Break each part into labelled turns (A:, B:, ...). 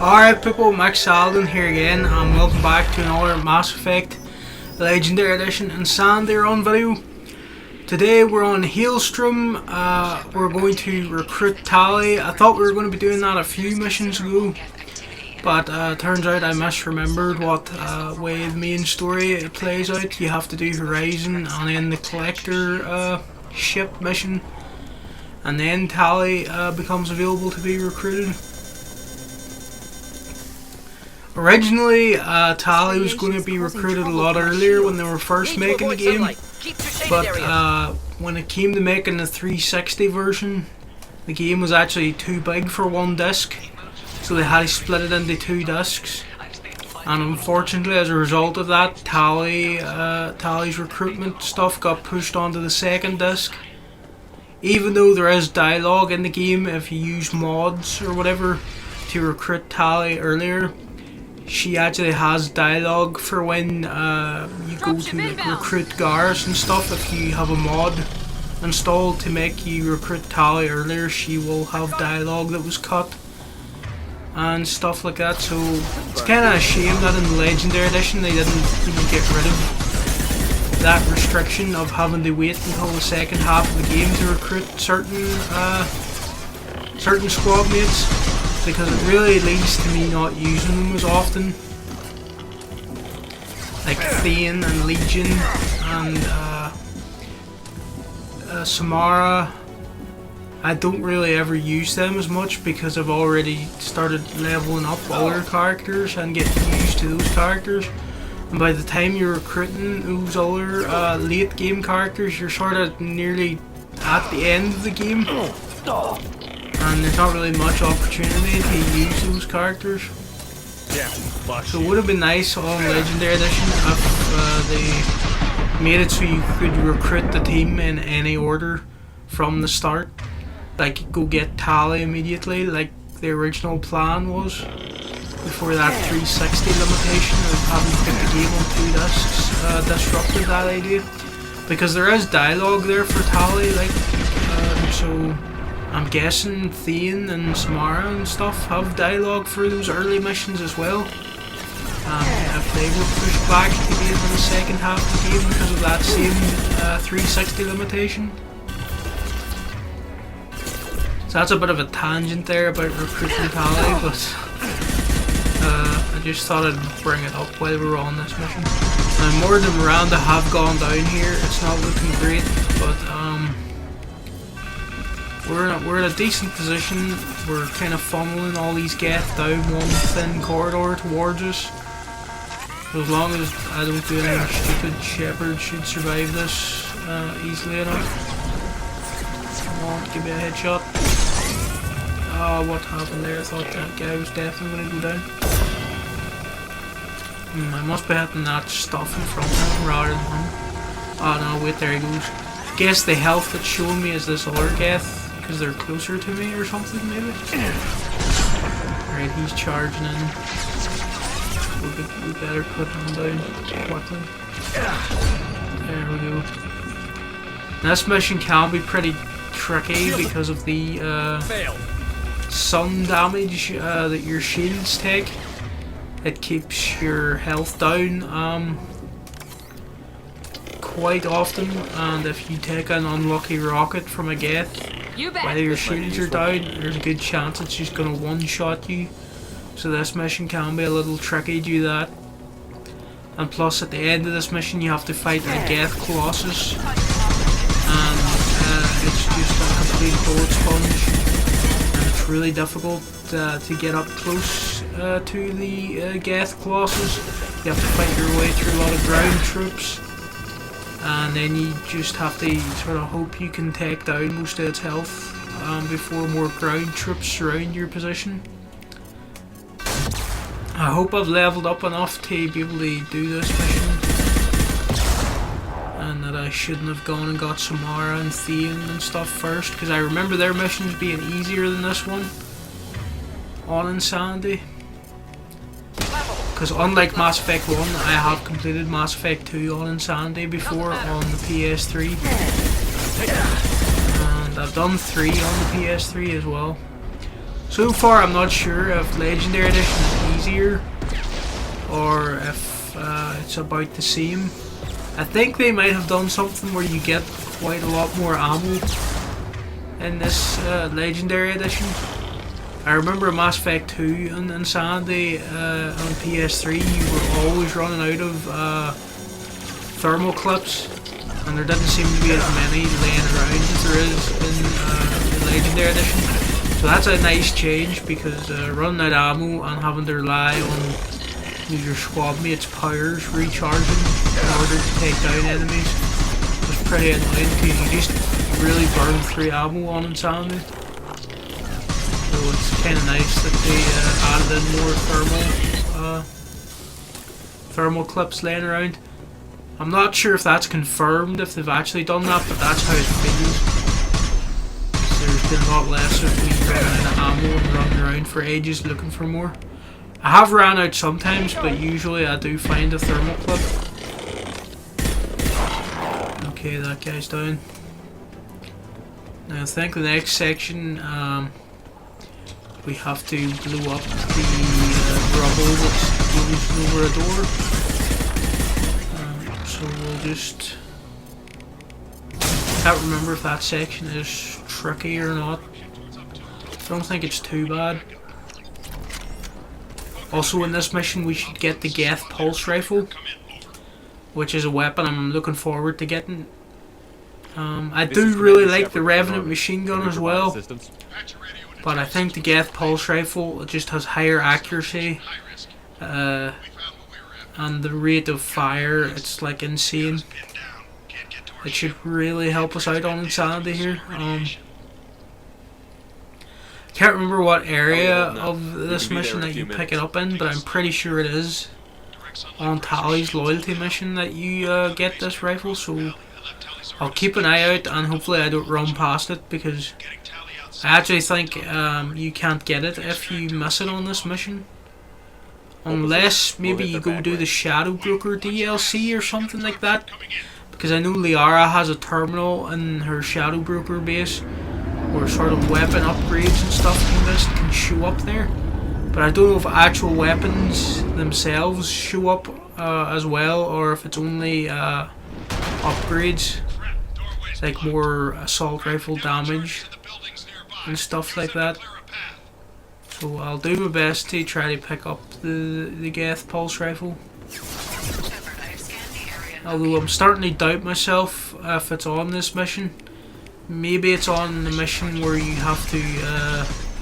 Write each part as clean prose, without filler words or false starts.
A: Alright people, Max Saladin here again, and welcome back to another Mass Effect Legendary Edition Insanity Run video. Today we're on Hailstrom. We're going to recruit Tali. I thought we were going to be doing that a few missions ago, but turns out I misremembered what way the main story plays out. You have to do Horizon and then the Collector ship mission, and then Tali becomes available to be recruited. Originally, Tali was going to be recruited a lot earlier when they were first making the game, but when it came to making the 360 version, the game was actually too big for one disc, so they had to split it into two discs. And unfortunately, as a result of that, Tali's recruitment stuff got pushed onto the second disc. Even though there is dialogue in the game if you use mods or whatever to recruit Tali earlier, she actually has dialogue for when you go to like recruit Garrus and stuff. If you have a mod installed to make you recruit Tali earlier, she will have dialogue that was cut and stuff like that. So it's kind of a shame that in the Legendary Edition they didn't even get rid of that restriction of having to wait until the second half of the game to recruit certain squad mates, because it really leads to me not using them as often. Like Thane and Legion and Samara, I don't really ever use them as much because I've already started leveling up other characters and getting used to those characters. And by the time you're recruiting those other late game characters, you're sort of nearly at the end of the game, and there's not really much opportunity to use those characters. So it would have been nice on Legendary Edition if they made it so you could recruit the team in any order from the start. Like, go get Tali immediately, like the original plan was, before that 360 limitation of having to put the game on two discs disrupted that idea. Because there is dialogue there for Tali, like, so I'm guessing Thane and Samara and stuff have dialogue for those early missions as well. If they were pushed back to be in the second half of the game because of that same 360 limitation. So that's a bit of a tangent there about recruiting Tali, but I just thought I'd bring it up while we were on this mission. Now, more than Miranda have gone down here. It's not looking great, but we're in a decent position. We're kind of funneling all these Geth down one thin corridor towards us. So as long as I don't do anything stupid, Shepard should survive this easily enough. Come on, give me a headshot. Oh, what happened there? I thought that guy was definitely going to go down. I must be hitting that stuff in front of him rather than him. Oh no, wait, there he goes. Guess the health that's showing me is this other Geth, because they're closer to me or something, maybe? Alright, he's charging in. We better put him down quickly. There we go. This mission can be pretty tricky because of the sun damage that your shields take. It keeps your health down quite often, and if you take an unlucky rocket from a Geth while your shields are down, there's a good chance it's just going to one-shot you. So this mission can be a little tricky due to that. And plus at the end of this mission you have to fight a Geth Colossus, and it's just a complete bullet sponge, and it's really difficult to get up close to the Geth Colossus. You have to fight your way through a lot of ground troops, and then you just have to sort of hope you can take down most of its health before more ground troops surround your position. I hope I've leveled up enough to be able to do this mission, and that I shouldn't have gone and got Samara and Thane and stuff first, because I remember their missions being easier than this one on Insanity. Because unlike Mass Effect 1, I have completed Mass Effect 2 on Insanity before on the PS3, and I've done 3 on the PS3 as well. So far I'm not sure if Legendary Edition is easier or if it's about the same. I think they might have done something where you get quite a lot more ammo in this Legendary Edition. I remember Mass Effect 2 and Insanity on PS3, you were always running out of thermal clips, and there didn't seem to be as many laying around as there is in the Legendary Edition. So that's a nice change, because running out of ammo and having to rely on your squad mates' powers recharging in order to take down enemies was pretty annoying, because you just really burn through ammo on Insanity. So it's kind of nice that they added in more thermal clips laying around. I'm not sure if that's confirmed, if they've actually done that, but that's how it feels. There's been a lot less of me running out of ammo and running around for ages looking for more. I have ran out sometimes, but usually I do find a thermal clip. Okay, that guy's down. Now I think the next section, we have to blow up the rubble that's oozing over a door. So we'll just... can't remember if that section is tricky or not. I don't think it's too bad. Also in this mission we should get the Geth Pulse Rifle, which is a weapon I'm looking forward to getting. I do really like the Revenant machine gun as well, but I think the Geth Pulse Rifle just has higher accuracy, and the rate of fire, it's like insane. It should really help us out on Insanity here. Can't remember what area of this mission that you pick it up in, but I'm pretty sure it is on Tali's loyalty mission that you get this rifle, so I'll keep an eye out and hopefully I don't run past it, because I actually think you can't get it if you miss it on this mission. Unless maybe you go do the Shadow Broker DLC or something like that, because I know Liara has a terminal in her Shadow Broker base where sort of weapon upgrades and stuff can show up there. But I don't know if actual weapons themselves show up as well, or if it's only upgrades, like more assault rifle damage and stuff like that. So I'll do my best to try to pick up the Geth Pulse Rifle. Although I'm starting to doubt myself if it's on this mission. Maybe it's on the mission where you have to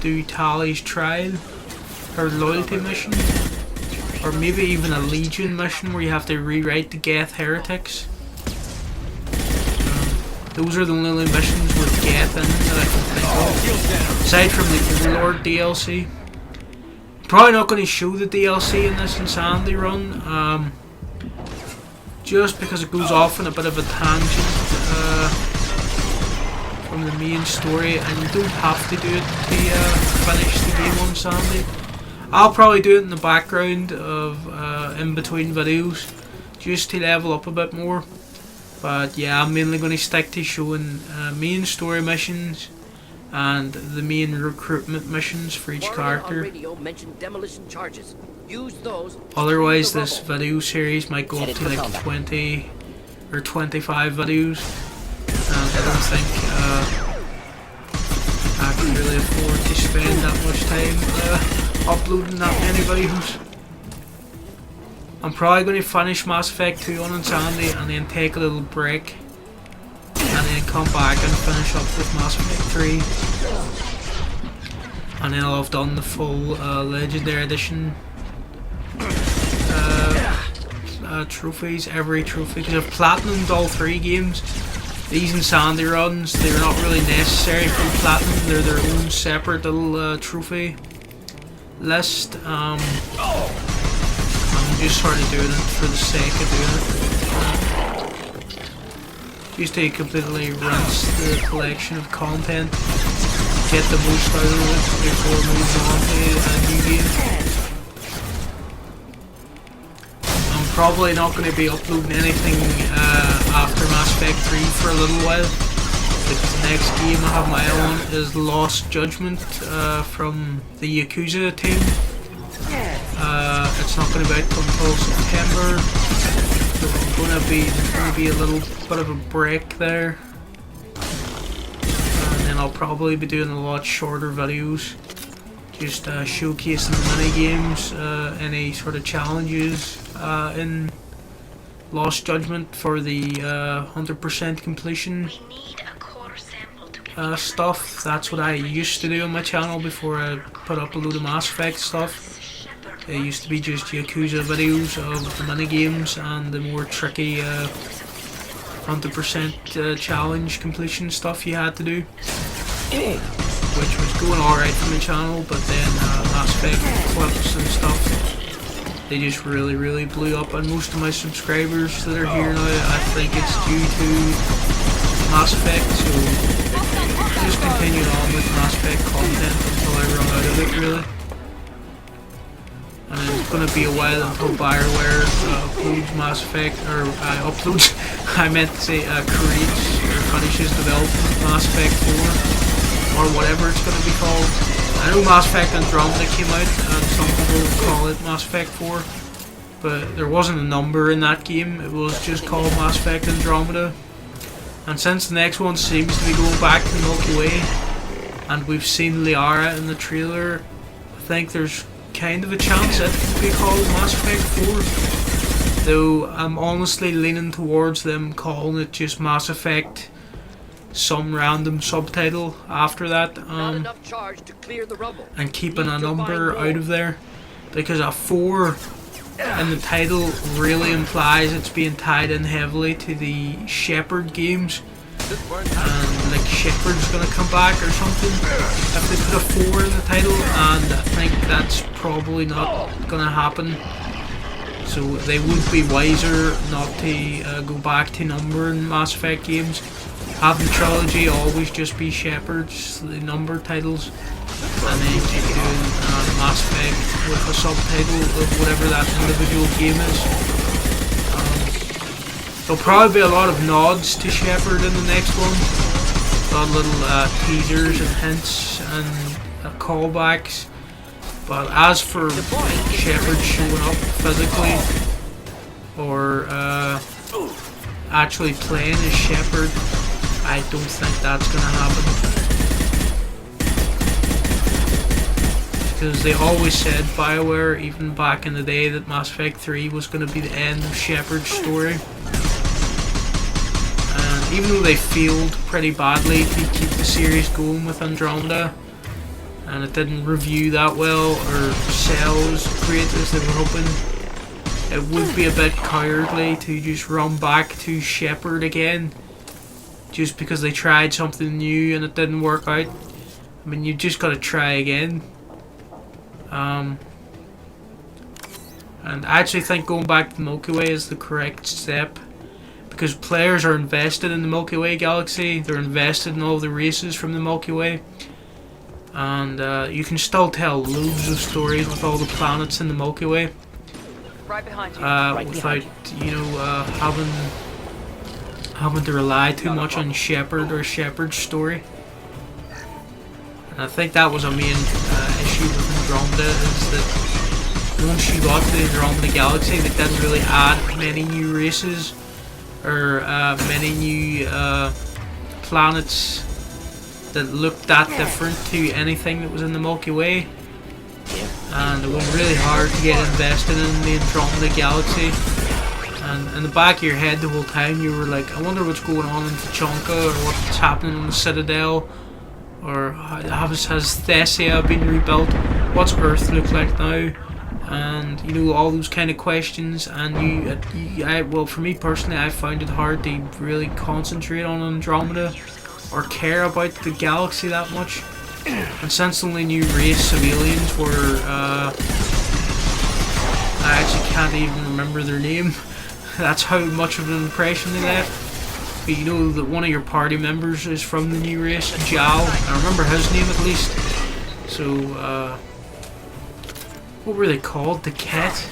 A: do Tali's trial, her loyalty mission, or maybe even a Legion mission where you have to rewrite the Geth heretics. Those are the only missions with Geth in that I can think of, aside from the Overlord DLC. Probably not going to show the DLC in this Insanity run, just because it goes off on a bit of a tangent from the main story, and you don't have to do it to finish the game on Insanity. I'll probably do it in the background of in between videos, just to level up a bit more. But yeah, I'm mainly going to stick to showing main story missions and the main recruitment missions for each character. Otherwise this video series might go up to like 20 or 25 videos, and I don't think I can really afford to spend that much time uploading that many videos. I'm probably going to finish Mass Effect 2 on Insanity and then take a little break and then come back and finish up with Mass Effect 3, and then I'll have done the full Legendary Edition trophies, every trophy, because I've platinumed all 3 games. These Insanity runs, they're not really necessary for platinum, they're their own separate little trophy list. I'm just sort of doing it for the sake of doing it. Just to completely rinse the collection of content, get the most out of it before moving on to a new game. I'm probably not going to be uploading anything after Mass Effect 3 for a little while, The next game I have my eye on is Lost Judgment from the Yakuza team. It's not going to be out until September, so there's going to be a little bit of a break there, and then I'll probably be doing a lot shorter videos, just showcasing the mini games, any sort of challenges in Lost Judgment for the 100% completion stuff. That's what I used to do on my channel before I put up a load of Mass Effect stuff. It used to be just Yakuza videos of the mini games and the more tricky 100% challenge completion stuff you had to do, which was going alright for my channel, but then Mass Effect clips and stuff, they just really blew up, and most of my subscribers that are here now, I think it's due to Mass Effect, so just continue on with Mass Effect content until I run out of it, really. And it's going to be a while until BioWare uploads Mass Effect, or uploads, I meant to say creates or finishes developing Mass Effect 4, or whatever it's going to be called. I know Mass Effect Andromeda came out, and some people call it Mass Effect 4, but there wasn't a number in that game, it was just called Mass Effect Andromeda. And since the next one seems to be going back to the Milky Way, and we've seen Liara in the trailer, I think there's kind of a chance it could be called Mass Effect 4, though I'm honestly leaning towards them calling it just Mass Effect, some random subtitle after that, and keeping a number out of there, because a 4 in the title really implies it's being tied in heavily to the Shepard games, and like Shepard's gonna come back or something if they put a 4 in the title, and I think that's probably not gonna happen, so they would be wiser not to go back to numbering Mass Effect games. Have the trilogy always just be Shepard's, the number titles, and then keep doing Mass Effect with a subtitle of whatever that individual game is. There'll probably be a lot of nods to Shepard in the next one, a lot of little teasers and hints and callbacks, but as for Shepard showing up physically or actually playing as Shepard, I don't think that's going to happen, because they always said, BioWare, even back in the day, that Mass Effect 3 was going to be the end of Shepard's story. And even though they failed pretty badly to keep the series going with Andromeda, and it didn't review that well or sell as great as they were hoping, it would be a bit cowardly to just run back to Shepard again, just because they tried something new and it didn't work out. I mean, you just gotta try again. And I actually think going back to the Milky Way is the correct step, because players are invested in the Milky Way galaxy, they're invested in all the races from the Milky Way, and you can still tell loads of stories with all the planets in the Milky Way,
B: right behind you.
A: without, you know, having to rely too much on Shepard or Shepard's story. And I think that was a main issue with Andromeda, is that once you got to the Andromeda galaxy, they didn't really add many new races or many new planets that looked that different to anything that was in the Milky Way, and it was really hard to get invested in the Andromeda galaxy. And in the back of your head the whole time you were like, I wonder what's going on in Tuchanka, or what's happening in the Citadel, or has Thessia been rebuilt, what's Earth look like now, and you know, all those kind of questions. And well, for me personally, I found it hard to really concentrate on Andromeda or care about the galaxy that much. And since the only new race of aliens were I actually can't even remember their name. That's how much of an impression they left. But you know that one of your party members is from the new race, Jal. I remember his name at least. So, what were they called? The Ket?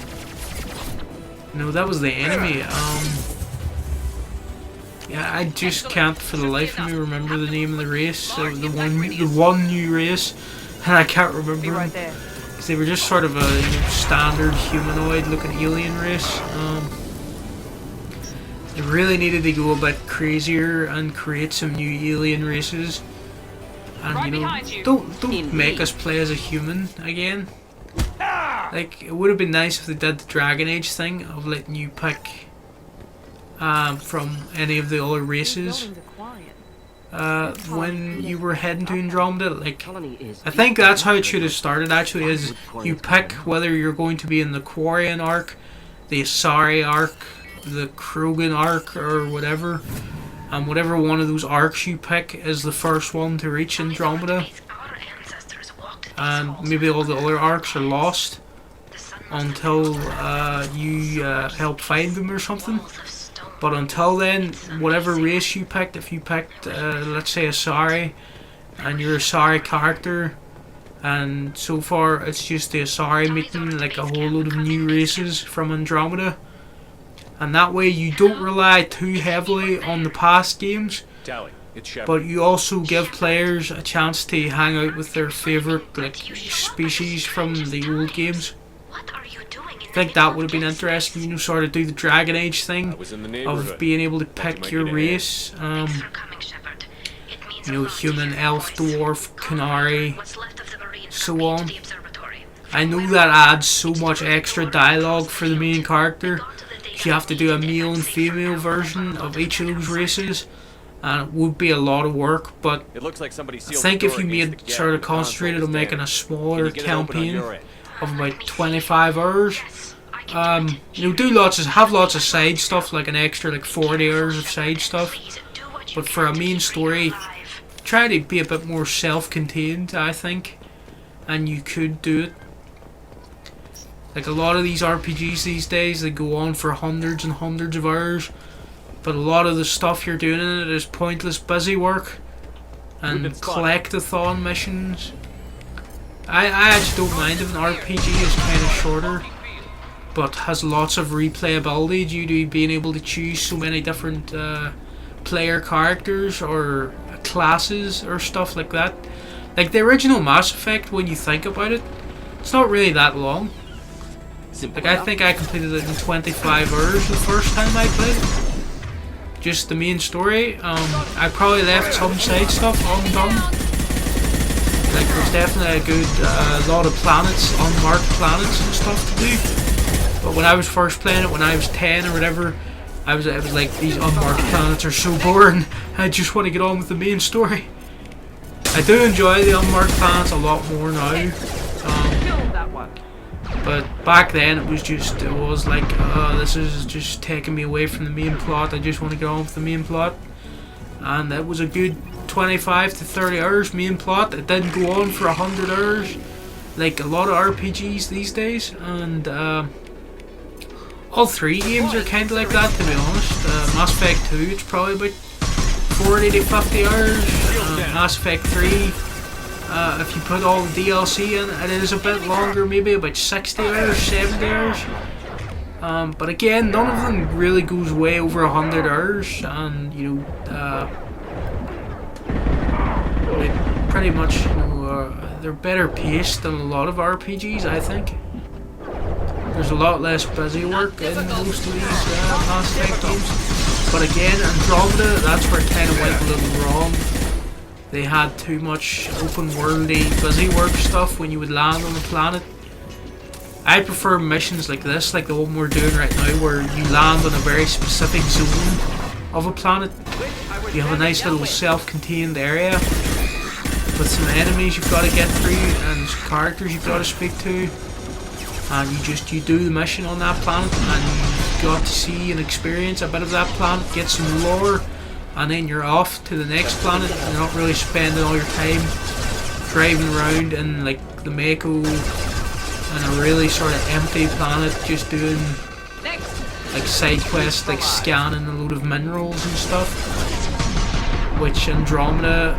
A: No, that was the enemy. Yeah, I just can't for the life of me remember the name of the race. The one new race, and I can't remember
B: Be right
A: them.
B: there.
A: Because they were just sort of a standard humanoid-looking alien race. They really needed to go a bit crazier and create some new alien races. And don't make us play as a human again. Like, it would have been nice if they did the Dragon Age thing of letting you pick from any of the other races when you were heading to Andromeda. Like, I think that's how it should have started actually, is you pick whether you're going to be in the Quarian arc, the Asari arc, the Krogan arc, or whatever. And whatever one of those arcs you pick is the first one to reach Andromeda. And maybe all the other arcs are lost until you help find them or something. But until then, whatever race you picked, if you picked, let's say, Asari, and you're a Asari character, and so far it's just the Asari meeting like a whole load of new races from Andromeda. And that way you don't rely too heavily on the past games,
C: Tali, it's Shepard.
A: but you also give players a chance to hang out with their favourite like species from the old games. I think that would have been interesting, you know, sort of do the Dragon Age thing of being able to pick your race. You know, human, elf, dwarf, Canary, so on. I know that adds so much extra dialogue for the main character. You have to do a male and female version of each of those races, and it would be a lot of work, but
C: It looks like somebody
A: I
C: sealed
A: think
C: the
A: if
C: door
A: you
C: against
A: made
C: the gap
A: sort of
C: in the console
A: concentrated on making a
C: standard.
A: smaller
C: Can you get it open on
A: campaign
C: your end?
A: of about 25 hours, you know, have lots of side stuff, like an extra like 40 hours of side stuff, but for a main story, try to be a bit more self-contained, I think, and you could do it. Like a lot of these RPGs these days, they go on for hundreds and hundreds of hours, but a lot of the stuff you're doing in it is pointless busy work and collectathon missions. I actually don't mind if an RPG is kind of shorter, but has lots of replayability due to being able to choose so many different player characters or classes or stuff like that. Like the original Mass Effect, when you think about it, it's not really that long. Like I think I completed it in 25 hours the first time I played it. Just the main story. I probably left some side stuff undone. Like there's definitely a good lot of planets, unmarked planets and stuff to do. But when I was first playing it, when I was 10 or whatever, it was like, these unmarked planets are so boring. I just want to get on with the main story. I do enjoy the unmarked planets a lot more now. But back then it was like, this is just taking me away from the main plot. I just want to get on with the main plot. And it was a good 25 to 30 hours main plot. It didn't go on for 100 hours like a lot of RPGs these days. And all three games are kind of like that, to be honest. Mass Effect 2, it's probably about 40 to 50 hours. Mass Effect 3, if you put all the DLC in, it is a bit longer, maybe about 60 hours, 70 hours. But again, none of them really goes way over 100 hours, and you know, pretty much, you know, they're better paced than a lot of RPGs, I think. There's a lot less busy work in most of these Mass Effect games. But again, Andromeda, that's where it kind of went a little wrong. They had too much open worldy busy work stuff when you would land on the planet. I prefer missions like this, like the one we're doing right now, where you land on a very specific zone of a planet. You have a nice little self-contained area with some enemies you've got to get through and some characters you've got to speak to. And you do the mission on that planet, and you've got to see and experience a bit of that planet, get some lore, and then you're off to the next planet. And you're not really spending all your time driving around in like the Mako and a really sort of empty planet, just doing like side quests, like scanning a load of minerals and stuff. Which Andromeda,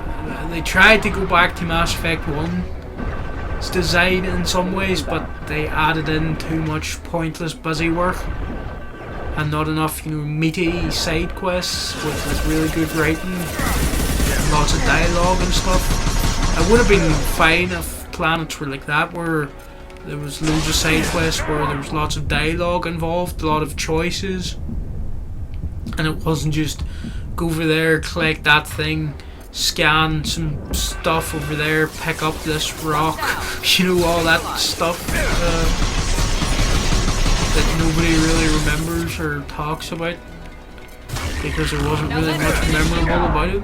A: they tried to go back to Mass Effect 1's design in some ways, but they added in too much pointless busy work. and not enough, you know, meaty side quests with really good writing, lots of dialogue and stuff. It would have been fine if planets were like that, where there was loads of side quests, where there was lots of dialogue involved, a lot of choices, and it wasn't just go over there, collect that thing, scan some stuff over there, pick up this rock, you know, all that stuff that nobody really remembers or talks about, because there wasn't really much memorable about it.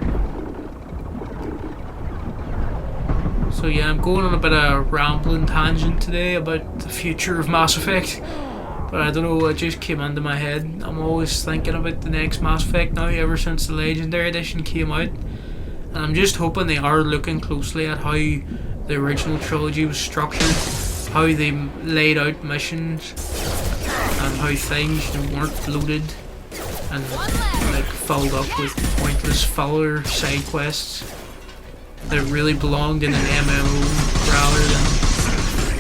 A: So yeah, I'm going on a bit of a rambling tangent today about the future of Mass Effect, but I don't know, it just came into my head. I'm always thinking about the next Mass Effect now, ever since the Legendary Edition came out, and I'm just hoping they are looking closely at how the original trilogy was structured, how they laid out missions, and how things, you know, weren't bloated and like filled up with pointless filler side quests that really belonged in an MMO rather than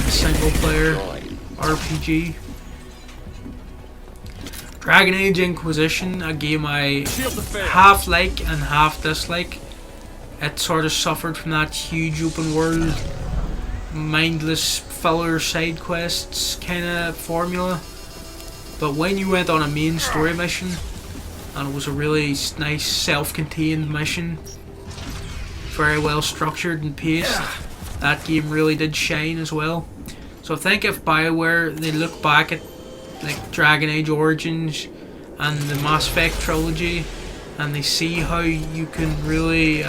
A: a single player RPG. Dragon Age Inquisition, a game I half like and half dislike. It sort of suffered from that huge open world, mindless filler side quests kind of formula. But when you went on a main story mission, and it was a really nice self-contained mission, very well structured and paced, that game really did shine as well. So I think if BioWare, they look back at like Dragon Age Origins and the Mass Effect trilogy, and they see how you can really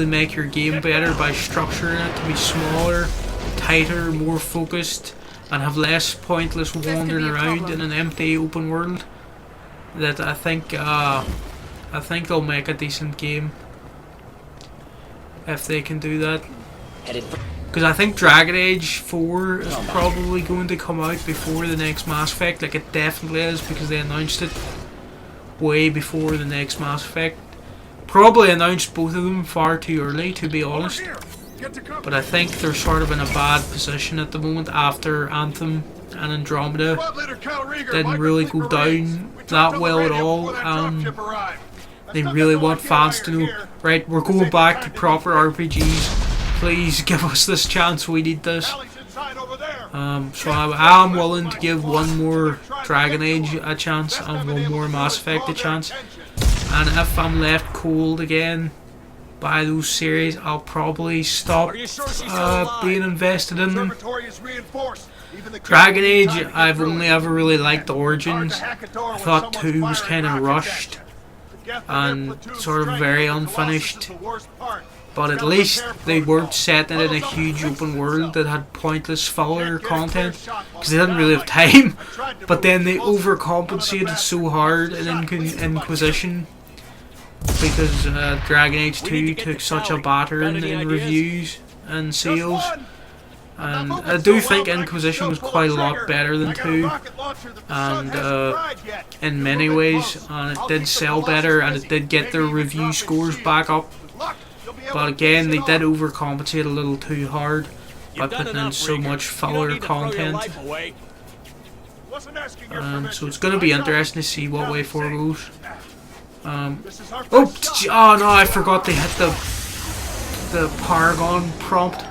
A: make your game better by structuring it to be smaller, tighter, more focused, and have less pointless wandering around in an empty open world, that I think they'll make a decent game if they can do that. Because I think Dragon Age 4 is probably going to come out before the next Mass Effect. Like, it definitely is, because they announced it way before the next Mass Effect. Probably announced both of them far too early, to be honest. But I think they're sort of in a bad position at the moment after Anthem and Andromeda didn't really go down that well at all. They really want fans to know, right, we're going back to proper RPGs. Please give us this chance, we need this. So I am willing to give one more Dragon Age a chance and one more Mass Effect a chance. And if I'm left cold again by those series, I'll probably stop being invested in them. Dragon Age, I've only ever really liked the Origins. I thought 2 was kind of rushed and sort of very unfinished, but at least they weren't setting it in a huge open world that had pointless filler content, because they didn't really have time. But then they overcompensated so hard in Inquisition, because Dragon Age 2 took such a battering in reviews and sales. And I do think Inquisition was quite a lot better than 2, and in many ways, and it did sell better, and it did get their review scores back up. But again, they did overcompensate a little too hard by putting in so much filler content. So it's going to be interesting to see what way 4 goes. Oh no, I forgot they hit the Paragon prompt.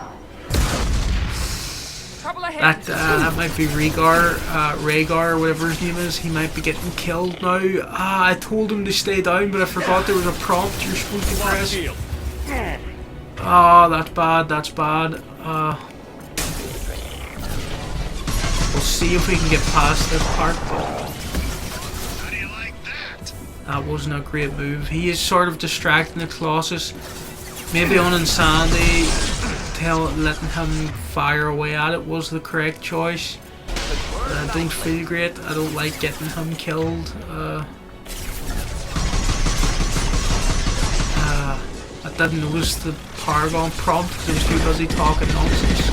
A: That might be Rhaegar, whatever his name is. He might be getting killed now. I told him to stay down, but I forgot there was a prompt you're supposed to press. Oh, that's bad, that's bad. We'll see if we can get past this part.
C: How do you like that?
A: That wasn't a great move. He is sort of distracting the Colossus. Maybe on Insanity, letting him fire away at it was the correct choice. I don't feel great. I don't like getting him killed. I didn't notice the Paragon prompt because I was too busy talking nonsense.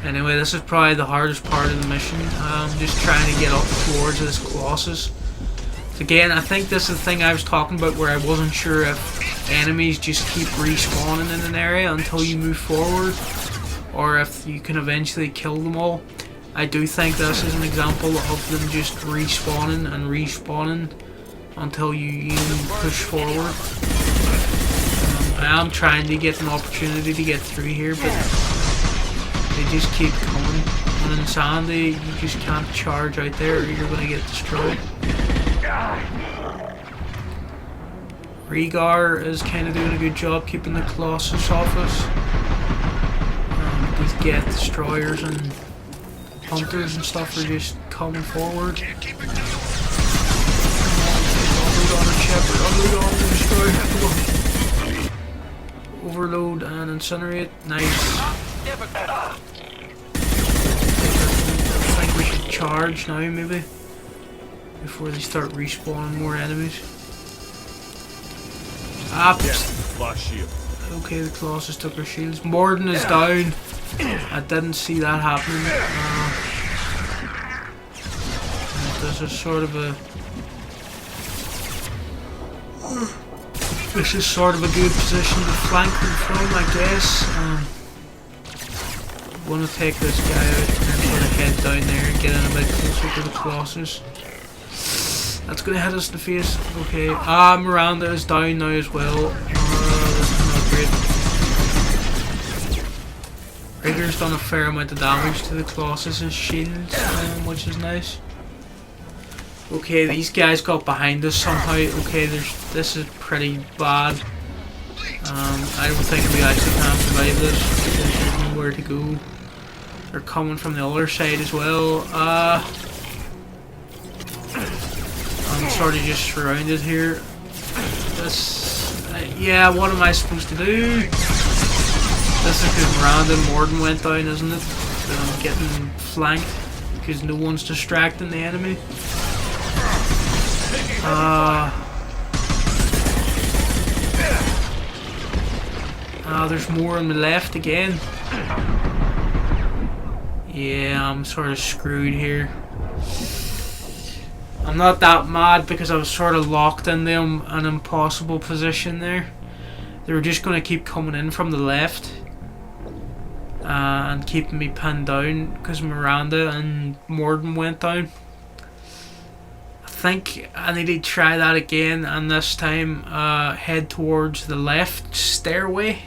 A: Anyway, this is probably the hardest part of the mission. I'm just trying to get up towards this Colossus. Again, I think this is the thing I was talking about, where I wasn't sure if enemies just keep respawning in an area until you move forward, or if you can eventually kill them all. I do think this is an example of them just respawning and respawning until you even push forward. I am trying to get an opportunity to get through here, but they just keep coming. And in Sandy, you just can't charge out there or you're going to get destroyed. Rhaegar is kind of doing a good job keeping the Colossus off us. These Geth destroyers and hunters and stuff are just coming forward. Unload on a shepherd, unload on the destroyer. Overload and incinerate. Nice. I think we should charge now, maybe, before they start respawning more enemies. Okay, the Colossus took our shields. Morden is down. I didn't see that happening. This is sort of a... This is sort of a good position to flank them from, I guess. I'm going to take this guy out and then sort of head down there and get in a bit closer to the Colossus. That's going to hit us in the face. Okay, Miranda is down now as well. This is not great. Rhaegar's done a fair amount of damage to the Colossus' shields, which is nice. Okay, these guys got behind us somehow. Okay, this is pretty bad. I don't think we actually can survive this. There's nowhere to go. They're coming from the other side as well. I'm sort of just surrounded here. Yeah, what am I supposed to do? This is because Miranda and Morden went down, isn't it? That I'm getting flanked because no one's distracting the enemy. There's more on the left again. Yeah, I'm sort of screwed here. I'm not that mad because I was sort of locked in them an impossible position there. They were just going to keep coming in from the left and keeping me pinned down because Miranda and Morden went down. I think I need to try that again, and this time head towards the left stairway.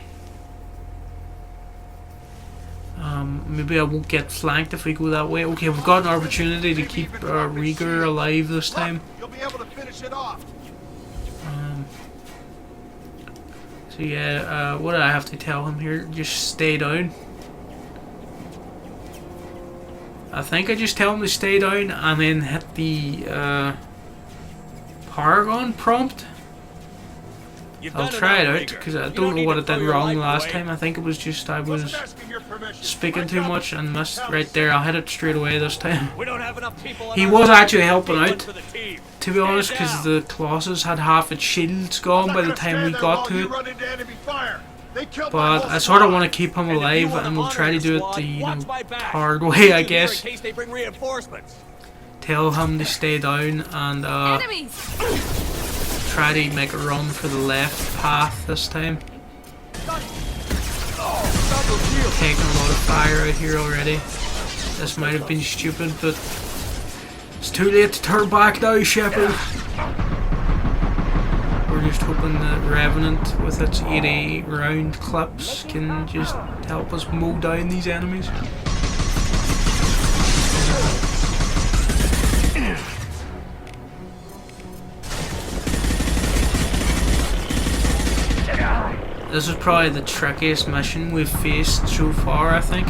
A: Maybe I won't get flanked if we go that way. Okay, we've got an opportunity to keep Rhaegar alive this time.
C: You'll be able to finish it off.
A: So yeah, what do I have to tell him here? Just stay down. I think I just tell him to stay down and then hit the Paragon prompt. I'll try it out because I don't know what I did wrong last time. I think it was just I was speaking too much and missed right there. I'll hit it straight away this time. He was actually helping out, to be honest, because the Colossus had half its shields gone by the time we got to it. But I sort of want to keep him alive, and we'll try to do it the hard way, I guess. Tell him to stay down and try to make a run for the left path this time. Taking a lot of fire out here already. This might have been stupid, but it's too late to turn back now, Shepard. We're just hoping that Revenant with its 80 round clips can just help us mow down these enemies. This is probably the trickiest mission we've faced so far, I think.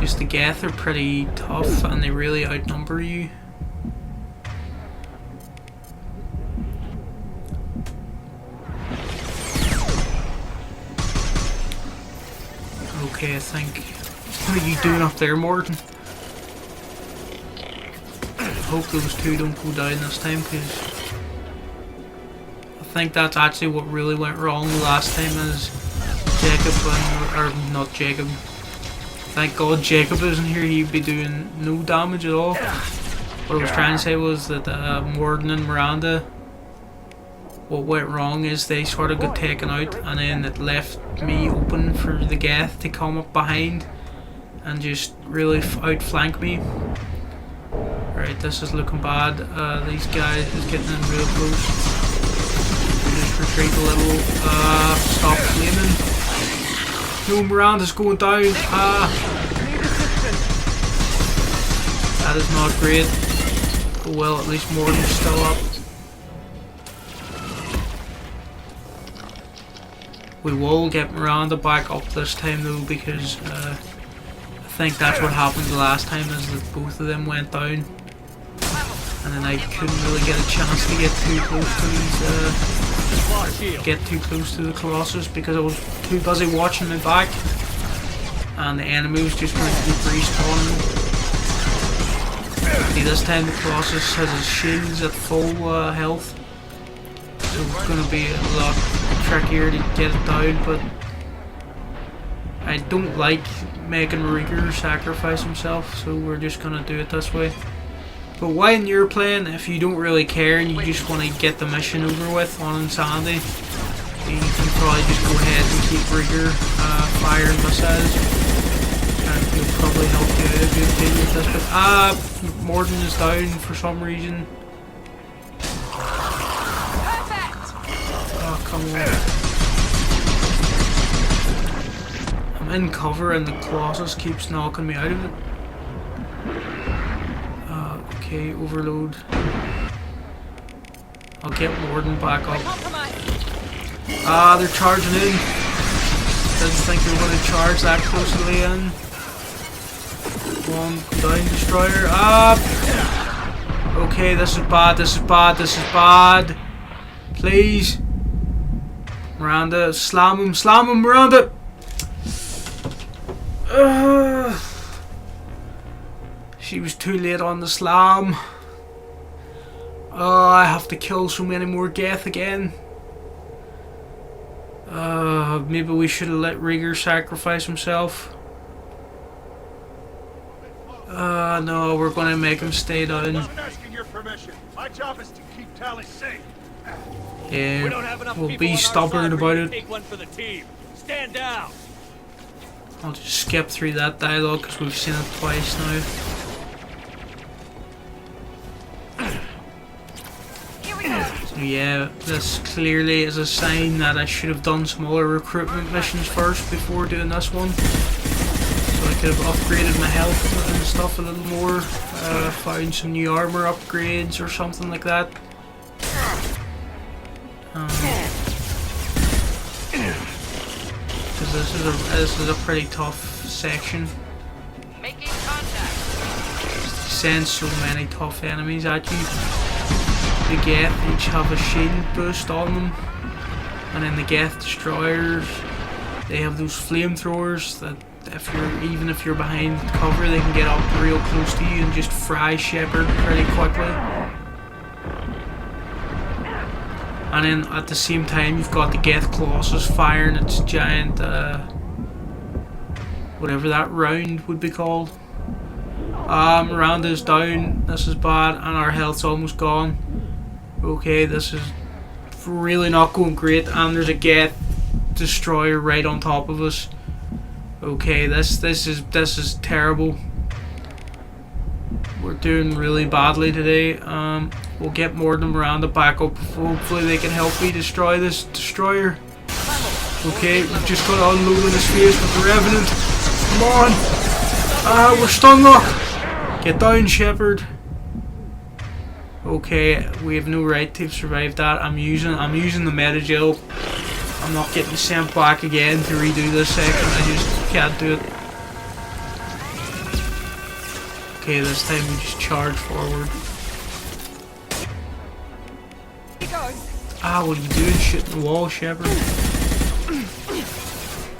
A: Just the Geth are pretty tough and they really outnumber you. Okay, I think... What are you doing up there, Morton? I hope those two don't go down this time, because I think that's actually what really went wrong last time is Jacob or not Jacob. Thank God Jacob isn't here, he'd be doing no damage at all. What I was trying to say was that Morden and Miranda what went wrong is they sort of got taken out, and then it left me open for the Geth to come up behind and just really outflank me. Right, this is looking bad. These guys is getting in real close. Just retreat a little. Stop flaming. No, Miranda's going down. That is not great. Oh well, at least Morgan's still up. We will get Miranda back up this time though, because I think that's what happened the last time, is that both of them went down. And then I couldn't really get a chance to get too close to the Colossus because I was too busy watching my back. And the enemy was just going to keep respawning. See, this time the Colossus has his shields at full health. So it's going to be a lot trickier to get it down, but I don't like making Rieger sacrifice himself, so we're just going to do it this way. But when you're playing, if you don't really care and you just want to get the mission over with on Insanity, you can probably just go ahead and keep Rieger firing missiles. And he'll probably help you out a good deal with this. But Morden is down for some reason. Oh, come on. I'm in cover and the Colossus keeps knocking me out of it. Okay, overload. I'll get Morden back up. They're charging in. Didn't think they were going to charge that closely in. Come on, go down, destroyer. Okay, this is bad, this is bad, this is bad. Please. Miranda, slam him, Miranda! She was too late on the slam. Oh, I have to kill so many more Geth again. Maybe we should have let Rieger sacrifice himself. No, we're going to make him stay down.
C: I'm asking your permission. My job is to keep Tali safe.
A: Yeah, we'll be stubborn about it.
D: Take one for the team. Stand down.
A: I'll just skip through that dialogue because we've seen it twice now. So yeah, this clearly is a sign that I should have done some other recruitment missions first before doing this one. So I could have upgraded my health and stuff a little more, found some new armor upgrades or something like that. Because this is a pretty tough section.
B: Making contact.
A: Sends so many tough enemies at you. The Geth each have a shield boost on them, and then the Geth destroyers, they have those flamethrowers that even if you're behind cover, they can get up real close to you and just fry Shepard pretty quickly. And then at the same time, you've got the Geth Colossus firing its giant, whatever that round would be called. Miranda's down. This is bad, and our health's almost gone. Okay, this is really not going great, and there's a Geth destroyer right on top of us. Okay, this is terrible. We're doing really badly today. We'll get Morden and Miranda back up. Hopefully they can help me destroy this destroyer. Okay, we've just got to unload in his face with the Revenant. Come on! We're stun locked! Get down, Shepard. Okay, we have no right to survive that. I'm using the Metagel. I'm not getting sent back again to redo this section. I just can't do it. Okay, this time we just charge forward. What are you doing? Shooting the wall, Shepard.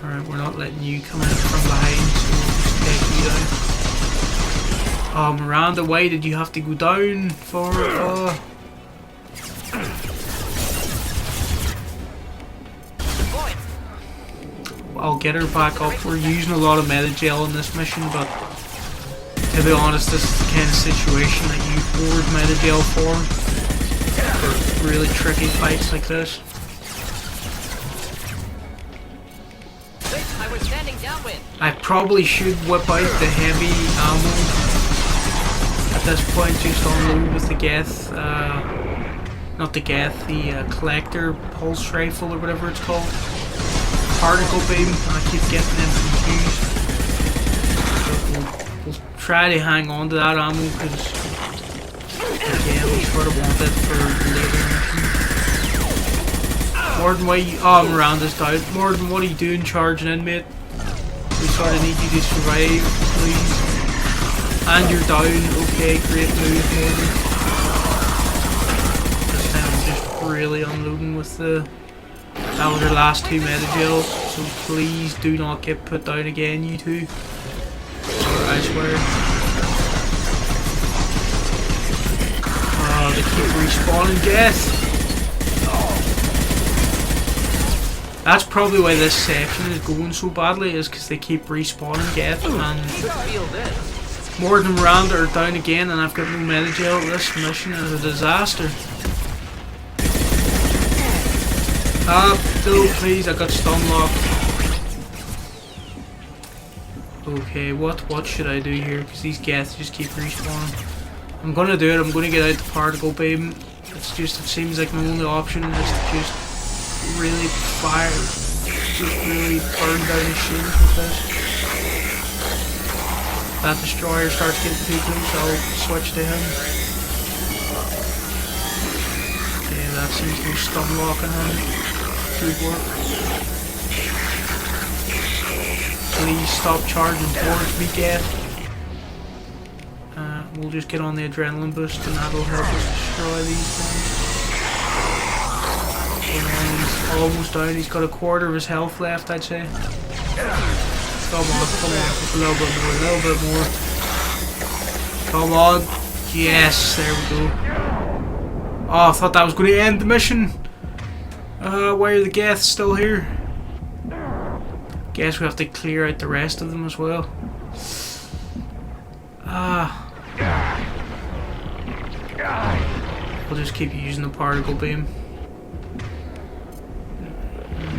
A: Alright, we're not letting you come in from behind, so we'll just take you down. Oh, Miranda, why did you have to go down for I'll get her back up. We're using a lot of Metagel in this mission, but to be honest, this is the kind of situation that you hoard Metagel for. for really tricky fights like this.
B: I was standing downwind.
A: I probably should whip out the heavy ammo at this point, just unload with the Geth, not the Geth, the collector pulse rifle or whatever it's called. Particle beam, I keep getting them confused. We'll try to hang on to that ammo because again we sort of want it for later missions. Morden, why you, oh, Miranda's down. Morden, what are you doing charging in, mate? We sort of need you to survive, please. And you're down, okay, great move, Morden. This time I'm just really unloading with the... That was our last two metagels, so please do not get put down again, you two. Or I swear. Oh, they keep respawning death. That's probably why this section is going so badly, is because they keep respawning death, and more than Miranda are down again, and I've got no metagel. This mission is a disaster. Ah, no, please, I got stun locked. Okay, what should I do here? Because these Geths just keep respawning. I'm gonna do it, I'm gonna get out the particle beam. It's just, it seems like my only option is to just really fire, just really burn down the shields with this. If that destroyer starts getting too close, I'll switch to him. Okay, that seems to be stun locking him. Good work. Please stop charging towards me, Geth. We'll just get on the adrenaline boost and that'll help us destroy these things. He's almost down, he's got a quarter of his health left, I'd say. Come on, just a little bit more, Come on. Yes, there we go. Oh, I thought that was going to end the mission. Why are the Geths still here? Guess we have to clear out the rest of them as well. We'll just keep using the particle beam.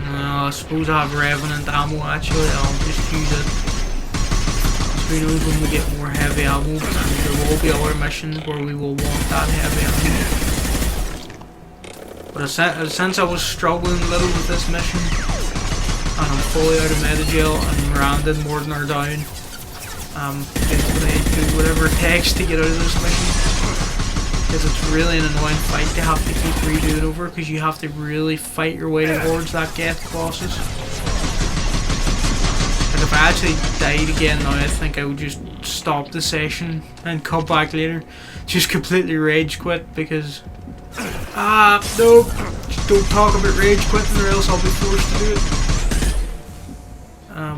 A: No, I suppose I have Revenant ammo actually, I'll just use it. So who knows when we get more heavy ammo, and there will be other missions where we will want that heavy ammo. But since I was struggling a little with this mission, and I'm fully out of metagel, and Miranda and Morden are down, basically do whatever it takes to get out of this mission. Because it's really an annoying fight to have to keep redoing over, because you have to really fight your way towards that Geth Colossus. Like if I actually died again now, I think I would just stop the session and come back later. Just completely rage quit, because... no! Just don't talk about rage quitting or else I'll be forced to do it.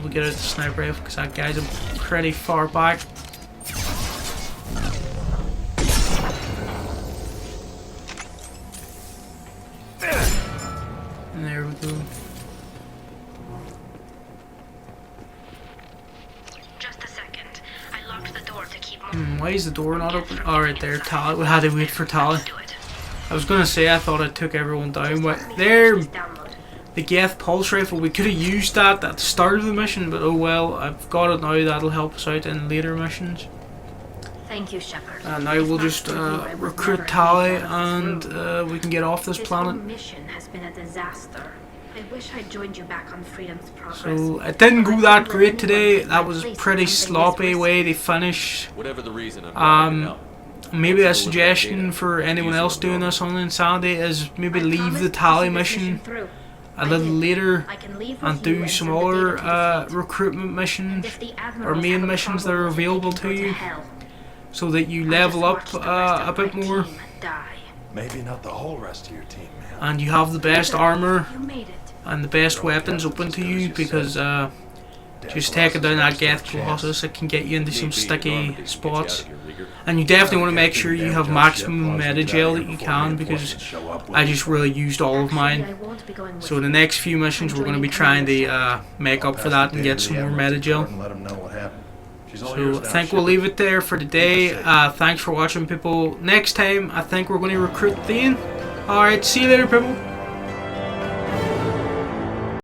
A: We'll get out the sniper rifle because that guy's pretty far back. And there we go.
E: Just a second. I locked the door to keep moving.
A: Why is the door not open? Oh, right there, Tali. We had to wait for Tali. I was gonna say I thought I took everyone down, but there! The Geth pulse rifle, we could have used that at the start of the mission, but oh well, I've got it now, that'll help us out in later missions.
E: Thank you, Shepard.
A: And now we'll just recruit Tali and we can get off this planet.
E: This mission has been a disaster. I wish I'd joined you back on Freedom's Progress.
A: So it didn't go that great today, that was a pretty sloppy way to finish.
D: Whatever the reason, I'm
A: maybe a suggestion for anyone else doing this on Insanity is maybe leave the Tali mission a little later and do some other recruitment missions or main missions that are available to you so that you level up a bit more
C: Maybe not the whole rest of your team, man.
A: and you have the best armor and the best weapons open to you, because just taking down that Geth Colossus, it can get you into some sticky spots. And you definitely want to make sure you have maximum metagel that you can, because I just really used all of mine. So in the next few missions we're going to be trying to make up for that and get some more metagel.
C: Let them know what happened. She's all
A: So
C: yours
A: I
C: now.
A: think we'll leave it there for today. Thanks for watching, people. Next time, I think we're going to recruit Thane. Alright, see you later, people.